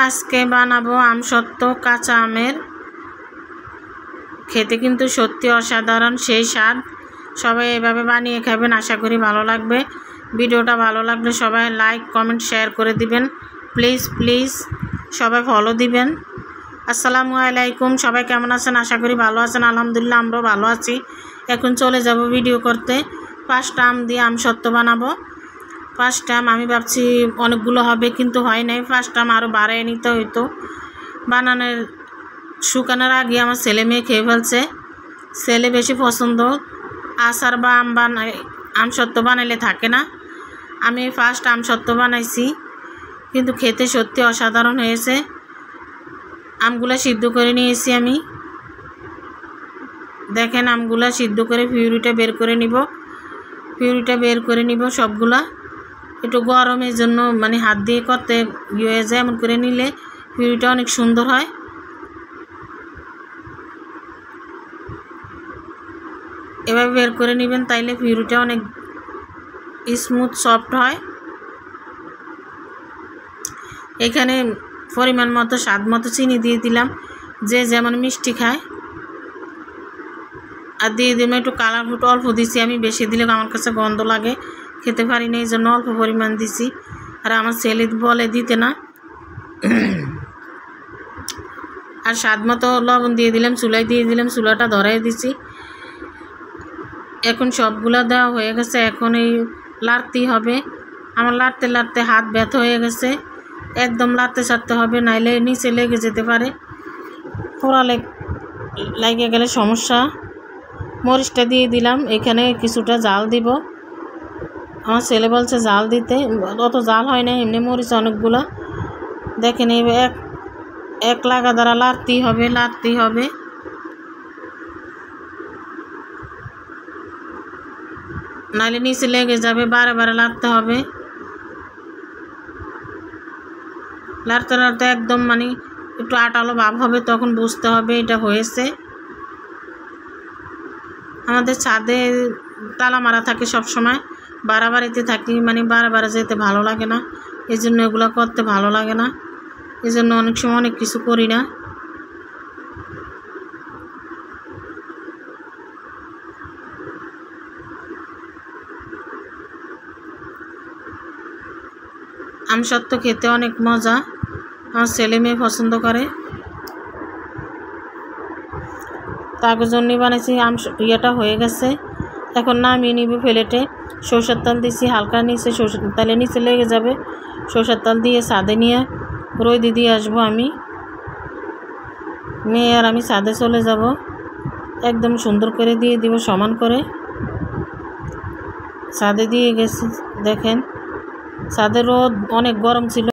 আজকে বানাবো আমসত্ত্ব কাঁচা আমের। খেতে কিন্তু সত্যি অসাধারণ, সেই স্বাদ। সবাই এভাবে বানিয়ে খাবেন, আশা করি ভালো লাগবে। ভিডিওটা ভালো লাগলে সবাই লাইক কমেন্ট শেয়ার করে দিবেন। প্লিজ প্লিজ সবাই ফলো দিবেন। আসসালামু আলাইকুম, সবাই কেমন আছেন? আশা করি ভালো আছেন। আলহামদুলিল্লাহ আমরাও ভালো আছি। এখন চলে যাব ভিডিও করতে। 5টা আম দিয়ে আমসত্ত্ব বানাবো। 5টা আম আমি ভাবছি অনেকগুলো হবে, কিন্তু হয় নাই। 5টা আম আরও বাড়িয়ে নিতে হইতো। বানানোর শুকানোর আগে আমার ছেলে মেয়ে খেয়ে ফেলছে। ছেলে বেশি পছন্দ, আচার বা আমসত্ত্ব বানাইলে থাকে না। আমি ফার্স্ট আমসত্ত্ব বানাইছি, কিন্তু খেতে সত্যি অসাধারণ হয়েছে। আমগুলা সিদ্ধ করে নিয়েছি আমি। দেখেন, আমগুলা সিদ্ধ করে পিউরিটা বের করে নিব। সবগুলা একটু গরমের জন্য হাত দিয়ে করতে হয়ে যায়। এমন করে নিলে পিউরিটা অনেক সুন্দর হয়। এভাবে বের করে নেবেন, তাইলে পিউরিটা অনেক স্মুথ সফট হয়। এখানে পরিমাণ মতো স্বাদ মতো চিনি দিয়ে দিলাম, যে যেমন মিষ্টি খায়। আর দিয়ে দিলাম একটু কালার ফুড, অল্প দিছি আমি, বেশি দিলে আমার কাছে গন্ধ লাগে, খেতে পারি না, এই জন্য অল্প পরিমাণ দিছি। আর আমার ছেলে বলে দিতে না। আর স্বাদ মতো লবণ দিয়ে দিলাম, চুলায় দিয়ে দিলাম, চুলাটা ধরাই দিছি। এখন সবগুলা দেওয়া হয়ে গেছে। এখন এই লাড়তেই হবে। আমার লাড়তে লাড়তে হাত ব্যথা হয়ে গেছে। একদম লাড়তে ছাড়তে হবে, নাইলে নিচে লেগে যেতে পারে। পোড়া লেগে গেলে সমস্যা। মরিচটা দিয়ে দিলাম, এখানে কিছুটা জাল দিব। আমার ছেলে বলছে জাল দিতে, অত জাল হয় না, এমনি মরিচ অনেকগুলো। দেখেন এই এক লাগা দ্বারা লাড়তেই হবে। নাইলে নিচে লেগে যাবে, বারে বারে লাড়তে হবে। লাড়তে লাড়তে একদম একটু আটালো ভাব হবে, তখন বুঝতে হবে এটা হয়েছে। আমাদের ছাদে তালা মারা থাকে সব সময়, বাড়াবাড়িতে থাকি, বারে যেতে ভালো লাগে না। এই জন্য এগুলো করতে ভালো লাগে না, এই জন্য অনেক সময় অনেক কিছু করি না। আমসত্ত্ব খেতে অনেক মজা, আমার ছেলে মেয়ে পছন্দ করে, তার জন্য বানাইছি। ইয়েটা হয়ে গেছে, এখন নামিয়ে নিব প্লেটে। সরষের তেল দিছি হালকা, নিচে সরষের তেলে নিচে লেগে যাবে। সরষের তেল দিয়ে ছাদে নিয়ে রোদে দিয়ে আসবো আমি। মেয়ে আর আমি ছাদে চলে যাব। একদম সুন্দর করে দিয়ে দিব, সমান করে। ছাদে দিয়ে গেছি, দেখেন ছাদে রোদ অনেক গরম ছিল।